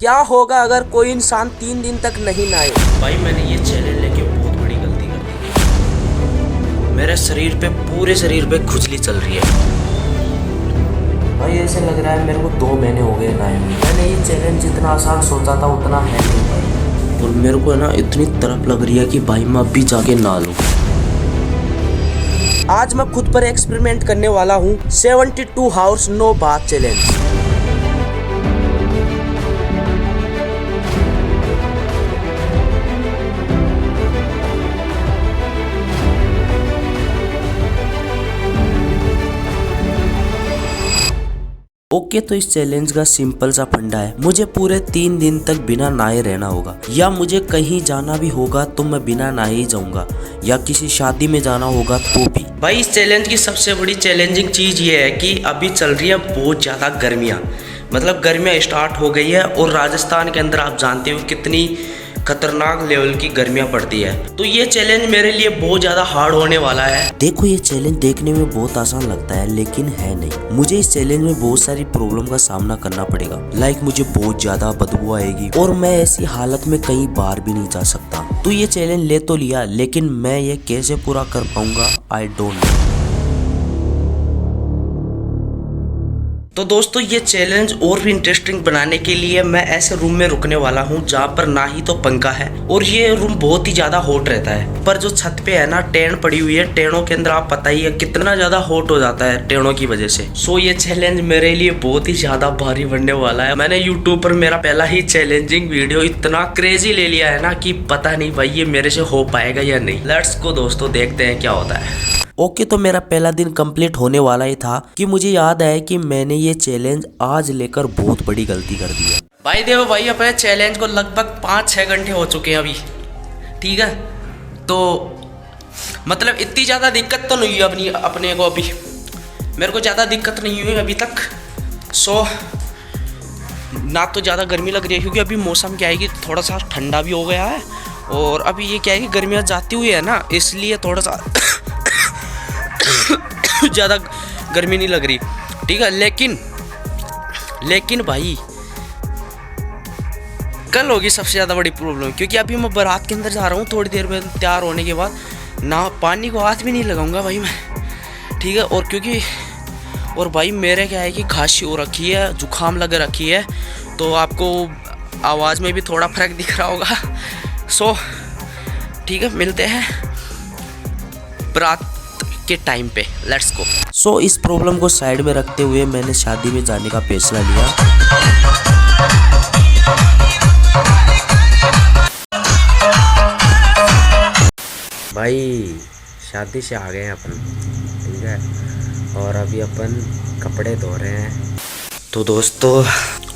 क्या होगा अगर कोई इंसान 3 दिन तक नहीं नहाए? भाई मैंने ये चैलेंज लेके बहुत बड़ी गलती कर दी। मेरे शरीर पे, पूरे शरीर पे खुजली चल रही है भाई। ऐसे लग रहा है मेरे को 2 महीने हो गए नहाए हुए। मैंने ये चैलेंज जितना आसान सोचा था उतना है नहीं भाई। और मेरे को है ना इतनी तरफ लग रही है कि भाई मैं अभी जाके नहा लूं। आज मैं खुद पर एक्सपेरिमेंट करने वाला हूँ 72 hours no bath challenge. Okay, तो इस चैलेंज का सिंपल सा फंडा है, मुझे पूरे 3 दिन तक बिना नहाए रहना होगा, या मुझे कहीं जाना भी होगा तो मैं बिना नहाए ही जाऊंगा, या किसी शादी में जाना होगा तो भी। भाई इस चैलेंज की सबसे बड़ी चैलेंजिंग चीज़ ये है कि अभी चल रही है बहुत ज़्यादा गर्मियाँ, मतलब गर्मियाँ स्टार्ट हो गई है। और राजस्थान के अंदर आप जानते हो कितनी खतरनाक लेवल की गर्मियाँ पड़ती है। तो ये चैलेंज मेरे लिए बहुत ज़्यादा हार्ड होने वाला है। देखो, ये चैलेंज देखने में बहुत आसान लगता है लेकिन है नहीं। मुझे इस चैलेंज में बहुत सारी प्रॉब्लम का सामना करना पड़ेगा। लाइक मुझे बहुत ज़्यादा बदबू आएगी और मैं ऐसी हालत में कहीं बाहर भी नहीं जा सकता। तो ये चैलेंज ले तो लिया, लेकिन मैं ये कैसे पूरा कर पाऊंगा, आई डोंट नो। तो दोस्तों, ये चैलेंज और भी इंटरेस्टिंग बनाने के लिए मैं ऐसे रूम में रुकने वाला हूँ जहाँ पर ना ही तो पंखा है और ये रूम बहुत ही ज़्यादा हॉट रहता है। पर जो छत पे है ना टेन पड़ी हुई है, टेनों के अंदर आप पता ही है कितना ज़्यादा हॉट हो जाता है टेनों की वजह से। सो ये चैलेंज मेरे लिए बहुत ही ज़्यादा भारी बनने वाला है। मैंने यूट्यूब पर मेरा पहला ही चैलेंजिंग वीडियो इतना क्रेजी ले लिया है ना कि पता नहीं भाई ये मेरे से हो पाएगा या नहीं। लेट्स गो दोस्तों, देखते हैं क्या होता है। ओके, तो मेरा पहला दिन कंप्लीट होने वाला ही था कि मुझे याद आया कि मैंने ये चैलेंज आज लेकर बहुत बड़ी गलती कर दी है। भाई देखो भाई, अपने चैलेंज को लगभग 5-6 घंटे हो चुके हैं अभी, ठीक है। तो मतलब इतनी ज़्यादा दिक्कत तो नहीं हुई अपने को अभी, मेरे को ज़्यादा दिक्कत नहीं हुई अभी तक। सो ना तो ज़्यादा गर्मी लग रही है क्योंकि अभी मौसम क्या है कि थोड़ा सा ठंडा भी हो गया है। और अभी ये क्या है कि गर्मियाँ जाती हुई है ना, इसलिए थोड़ा सा ज़्यादा गर्मी नहीं लग रही, ठीक है। लेकिन भाई कल होगी सबसे ज़्यादा बड़ी प्रॉब्लम, क्योंकि अभी मैं बारात के अंदर जा रहा हूँ। थोड़ी देर में तैयार होने के बाद ना पानी को हाथ भी नहीं लगाऊंगा भाई मैं, ठीक है। और भाई मेरे क्या है कि खांसी हो रखी है, जुकाम लग रखी है, तो आपको आवाज़ में भी थोड़ा फर्क दिख रहा होगा। सो ठीक है, मिलते हैं बारात के टाइम पे, लेट्स गो। सो इस प्रॉब्लम को साइड में रखते हुए मैंने शादी में जाने का फैसला लिया। भाई शादी से आ गए हैं अपन, ठीक है, और अभी अपन कपड़े धो रहे हैं। तो दोस्तों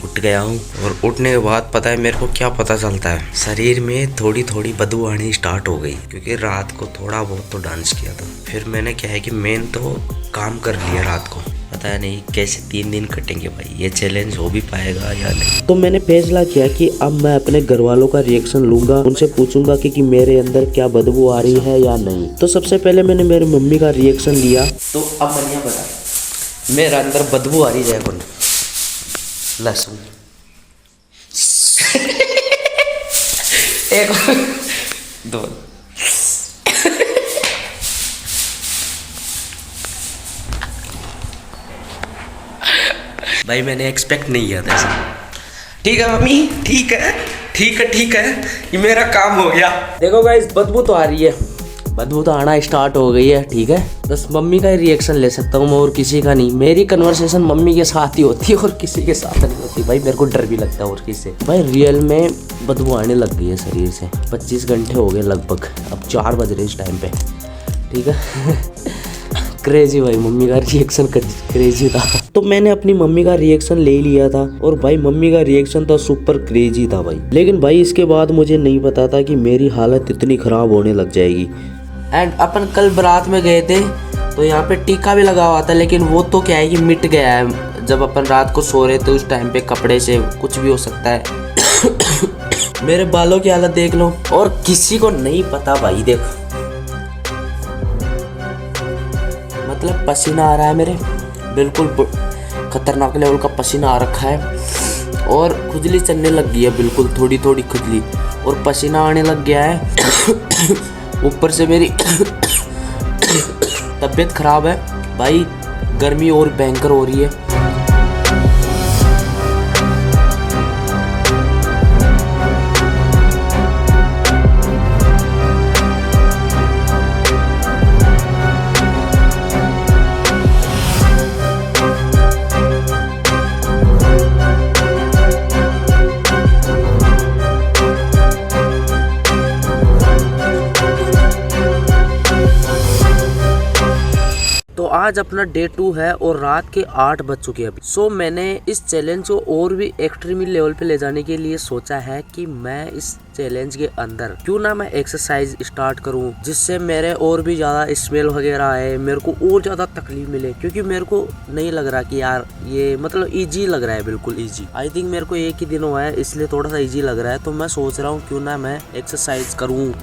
उठ गया हूँ और उठने के बाद पता है मेरे को क्या पता चलता है, शरीर में थोड़ी थोड़ी बदबू आनी स्टार्ट हो गई, क्योंकि रात को थोड़ा बहुत तो डांस किया था। फिर मैंने क्या है कि मेन तो काम कर लिया रात को। पता नहीं कैसे 3 दिन कटेंगे भाई, ये चैलेंज हो भी पाएगा या नहीं। तो मैंने फैसला किया कि अब मैं अपने घर वालों का रिएक्शन लूंगा, उनसे पूछूंगा कि मेरे अंदर क्या बदबू आ रही है या नहीं। तो सबसे पहले मैंने मेरी मम्मी का रिएक्शन लिया। तो अब मनिया बता, मेरे अंदर बदबू आ रही है कौन? लहसुन एक 2 भाई मैंने एक्सपेक्ट नहीं किया था ऐसा। ठीक है मम्मी, ठीक है, ये मेरा काम हो गया। देखो गाइस, बदबू तो आ रही है, बदबू तो आना स्टार्ट हो गई है, ठीक है। बस मम्मी का ही रिएक्शन ले सकता हूँ मैं, और किसी का नहीं। मेरी कन्वर्सेशन मम्मी के साथ ही होती है और किसी के साथ नहीं होती भाई, मेरे को डर भी लगता है और किसी से। भाई रियल में बदबू आने लग गई है शरीर से। 25 घंटे हो गए लगभग, अब 4 बज रहे इस टाइम पे, ठीक है। क्रेजी भाई, मम्मी का रिएक्शन क्रेजी था। तो मैंने अपनी मम्मी का रिएक्शन ले लिया था और भाई मम्मी का रिएक्शन तो सुपर क्रेजी था भाई। लेकिन भाई इसके बाद मुझे नहीं पता था कि मेरी हालत इतनी खराब होने लग जाएगी। एंड अपन कल बारात में गए थे तो यहाँ पे टीका भी लगा हुआ था, लेकिन वो तो क्या है कि मिट गया है। जब अपन रात को सो रहे थे उस टाइम पे कपड़े से कुछ भी हो सकता है। मेरे बालों की हालत देख लो, और किसी को नहीं पता भाई। देखो मतलब पसीना आ रहा है मेरे, बिल्कुल खतरनाक लेवल का पसीना आ रखा है। और खुजली चलने लग गई है, बिल्कुल थोड़ी थोड़ी खुजली, और पसीना आने लग गया है। ऊपर से मेरी तबीयत खराब है भाई, गर्मी और भयंकर हो रही है। तो आज अपना डे 2 है और रात के 8 बज चुके हैं अभी। सो मैंने इस चैलेंज को और भी एक्सट्रीम लेवल पे ले जाने के लिए सोचा है कि मैं इस चैलेंज के अंदर क्यों ना मैं एक्सरसाइज स्टार्ट करूं, जिससे मेरे और भी ज्यादा स्मेल वगैरह आए, मेरे को और ज्यादा तकलीफ मिले, क्योंकि मेरे को नहीं लग रहा कि यार ये मतलब इजी लग रहा है, बिल्कुल इजी। आई थिंक मेरे को एक ही दिन हुआ है इसलिए थोड़ा सा इजी लग रहा है। तो मैं सोच रहा हूँ क्यों ना मैं एक्सरसाइज करूँ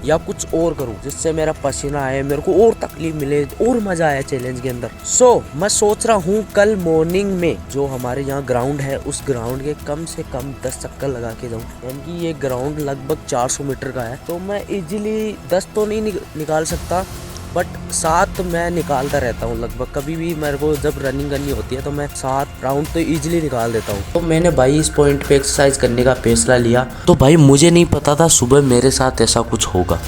या कुछ और करूं जिससे मेरा पसीना आए, मेरे को और तकलीफ मिले और मजा आए चैलेंज के अंदर। सो मैं सोच रहा हूं कल मॉर्निंग में जो हमारे यहाँ ग्राउंड है उस ग्राउंड के कम से कम 10 चक्कर लगा के जाऊं, यानी कि ये ग्राउंड लगभग 400 मीटर का है। तो मैं इजीली 10 तो नहीं निकाल सकता, बट 7 मैं निकालता रहता हूँ लगभग। कभी भी मेरे को जब रनिंग करनी होती है तो मैं 7 राउंड तो इजीली निकाल देता हूँ। तो मैंने भाई इस पॉइंट पे एक्सरसाइज करने का फैसला लिया। तो भाई मुझे नहीं पता था सुबह मेरे साथ ऐसा कुछ होगा।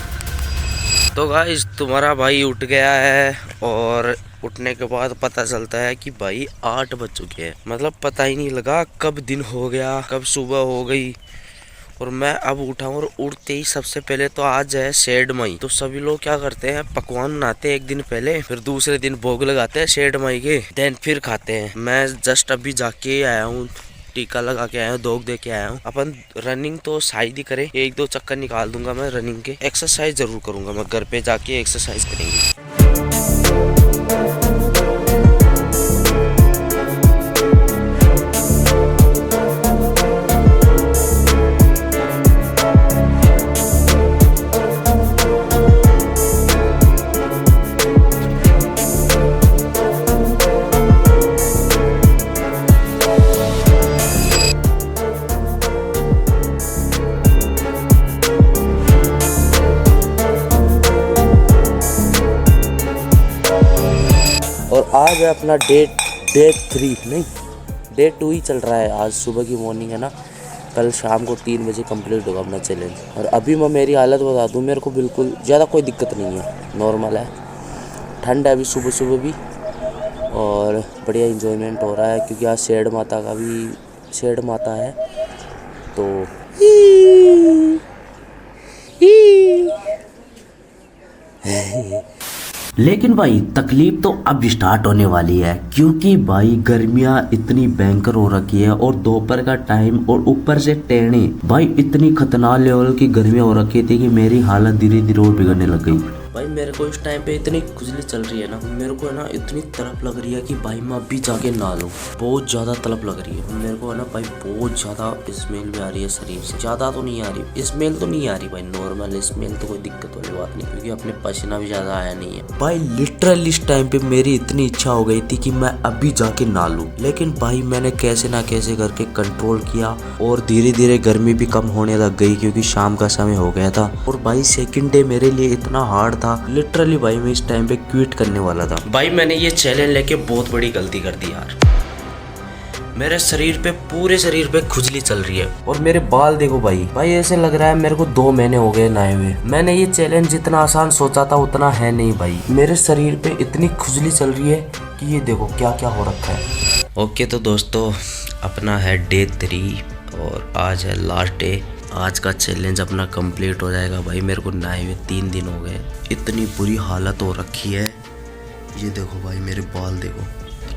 तो गाइस तुम्हारा भाई उठ गया है और उठने के बाद पता चलता है कि भाई 8 बज चुके हैं। मतलब पता ही नहीं लगा कब दिन हो गया, कब सुबह हो गई। और मैं अब उठा हूँ और उठते ही सबसे पहले तो आज है शेड माई। तो सभी लोग क्या करते हैं, पकवान बनाते हैं एक दिन पहले, फिर दूसरे दिन भोग लगाते हैं शेड माई के, देन फिर खाते हैं। मैं जस्ट अभी जाके आया हूँ, टीका लगा के आया हूँ, दोग दे के आया हूँ। अपन रनिंग तो शायद ही करे, 1-2 चक्कर निकाल दूंगा मैं रनिंग के। एक्सरसाइज जरूर करूंगा मैं, घर पे जाके एक्सरसाइज करेंगे। और आज है अपना डे 3 नहीं, डे 2 ही चल रहा है। आज सुबह की मॉर्निंग है ना, कल शाम को 3 बजे कंप्लीट होगा अपना चैलेंज। और अभी मैं मेरी हालत बता दूं, मेरे को बिल्कुल ज़्यादा कोई दिक्कत नहीं है, नॉर्मल है। ठंड है अभी सुबह सुबह भी, और बढ़िया इंजॉयमेंट हो रहा है क्योंकि आज शेड माता है। तो लेकिन भाई तकलीफ तो अब स्टार्ट होने वाली है, क्योंकि भाई गर्मियाँ इतनी भयंकर हो रखी है और दोपहर का टाइम और ऊपर से टेढ़े, भाई इतनी खतरनाक लेवल की गर्मियाँ हो रखी थी कि मेरी हालत धीरे धीरे और बिगड़ने लग गई। भाई मेरे को इस टाइम पे इतनी खुजली चल रही है ना, मेरे को है ना इतनी तड़प लग रही है कि भाई मैं अभी जाके नहा लूँ। बहुत ज़्यादा तड़प लग रही है मेरे को है ना भाई, बहुत ज़्यादा स्मेल भी आ रही है शरीर से। ज़्यादा तो नहीं आ रही स्मेल, तो नहीं आ रही भाई, नॉर्मल स्मेल, तो कोई दिक्कत वाली बात नहीं, क्योंकि अपने पसीना भी ज़्यादा आया नहीं है। भाई लिटरली इस टाइम पे मेरी इतनी इच्छा हो गई थी कि मैं अभी जाके नहा लूँ, लेकिन भाई मैंने कैसे ना कैसे करके कंट्रोल किया और धीरे धीरे गर्मी भी कम होने लग गई, क्योंकि शाम का समय हो गया था। और भाई सेकंड डे मेरे लिए इतना हार्ड था, लिटरली भाई मैं इस टाइम पे क्विट करने वाला था। भाई मैंने ये चैलेंज लेके बहुत बड़ी गलती कर दी यार। मेरे शरीर पे, पूरे शरीर पे खुजली चल रही है। और मेरे बाल देखो भाई ऐसे लग रहा है मेरे को 2 महीने हो गए नहाए हुए। मैंने ये चैलेंज जितना आसान सोचा था उतना है नहीं भाई। मेरे शरीर पे इतनी खुजली चल रही है कि ये देखो क्या क्या हो रखा है। ओके तो दोस्तों अपना है डे 3 और आज है लास्ट डे। आज का चैलेंज अपना कंप्लीट हो जाएगा। भाई मेरे को नहाए हुए 3 दिन हो गए, इतनी बुरी हालत हो रखी है। ये देखो भाई मेरे बाल देखो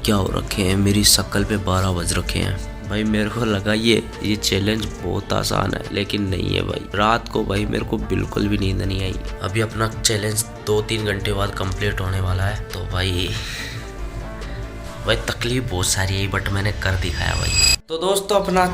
क्या हो रखे हैं, मेरी शक्ल पे 12 बज रखे हैं। भाई मेरे को लगा ये चैलेंज बहुत आसान है, लेकिन नहीं है भाई। रात को भाई मेरे को बिल्कुल भी नींद नहीं आई। अभी अपना चैलेंज 2-3 घंटे बाद कंप्लीट होने वाला है। तो भाई तकलीफ बहुत सारी है, बट मैंने कर दिखाया भाई। तो दोस्तों अपना